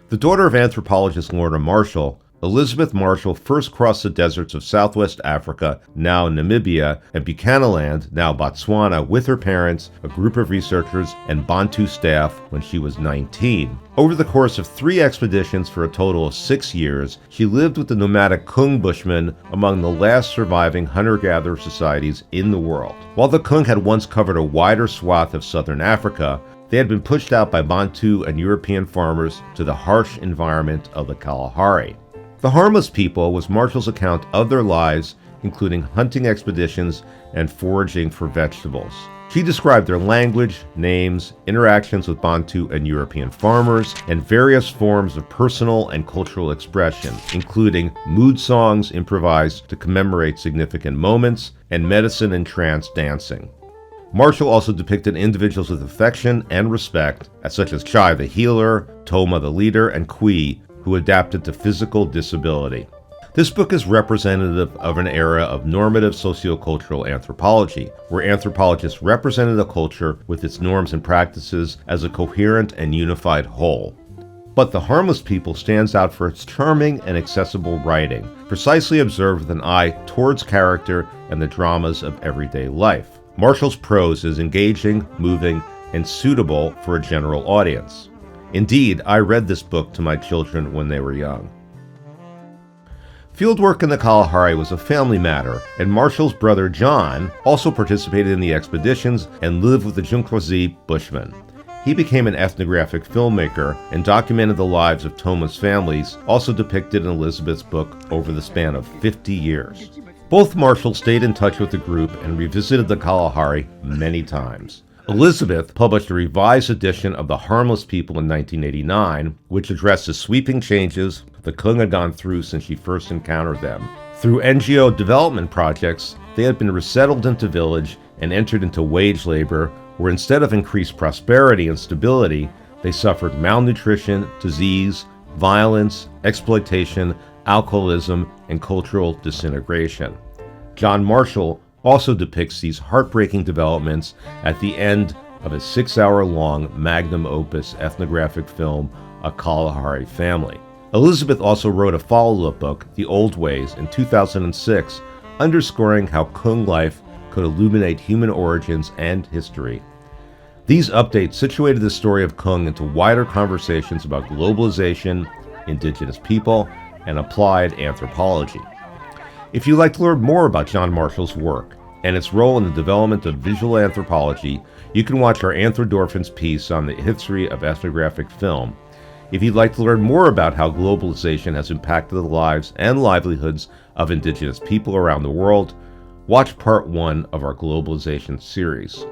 The daughter of anthropologist Lorna Marshall, Elizabeth Marshall first crossed the deserts of southwest Africa, now Namibia, and Buchananland, now Botswana, with her parents, a group of researchers, and Bantu staff when she was 19. Over the course of 3 expeditions for a total of 6 years, she lived with the nomadic Kung Bushmen, among the last surviving hunter-gatherer societies in the world. While the Kung had once covered a wider swath of southern Africa, they had been pushed out by Bantu and European farmers to the harsh environment of the Kalahari. The Harmless People was Marshall's account of their lives, including hunting expeditions and foraging for vegetables. She described their language, names, interactions with Bantu and European farmers, and various forms of personal and cultural expression, including mood songs improvised to commemorate significant moments, and medicine and trance dancing. Marshall also depicted individuals with affection and respect, such as Chai the healer, Toma the leader, and Kui, who adapted to physical disability. This book is representative of an era of normative sociocultural anthropology, where anthropologists represented a culture with its norms and practices as a coherent and unified whole. But The Harmless People stands out for its charming and accessible writing, precisely observed with an eye towards character and the dramas of everyday life. Marshall's prose is engaging, moving, and suitable for a general audience. Indeed, I read this book to my children when they were young. Fieldwork in the Kalahari was a family matter, and Marshall's brother John also participated in the expeditions and lived with the Junkwazi Bushmen. He became an ethnographic filmmaker and documented the lives of Toma's families, also depicted in Elizabeth's book over the span of 50 years. Both Marshall stayed in touch with the group and revisited the Kalahari many times. Elizabeth published a revised edition of The Harmless People in 1989, which addressed the sweeping changes the Kung had gone through since she first encountered them. Through NGO development projects, they had been resettled into village and entered into wage labor, where instead of increased prosperity and stability, they suffered malnutrition, disease, violence, exploitation, alcoholism, and cultural disintegration. John Marshall also depicts these heartbreaking developments at the end of a 6-hour-long magnum opus ethnographic film, A Kalahari Family. Elizabeth also wrote a follow-up book, The Old Ways, in 2006, underscoring how Kung life could illuminate human origins and history. These updates situated the story of Kung into wider conversations about globalization, indigenous people, and applied anthropology. If you'd like to learn more about John Marshall's work and its role in the development of visual anthropology, you can watch our Anthrodorphins piece on the history of ethnographic film. If you'd like to learn more about how globalization has impacted the lives and livelihoods of indigenous people around the world, watch part 1 of our globalization series.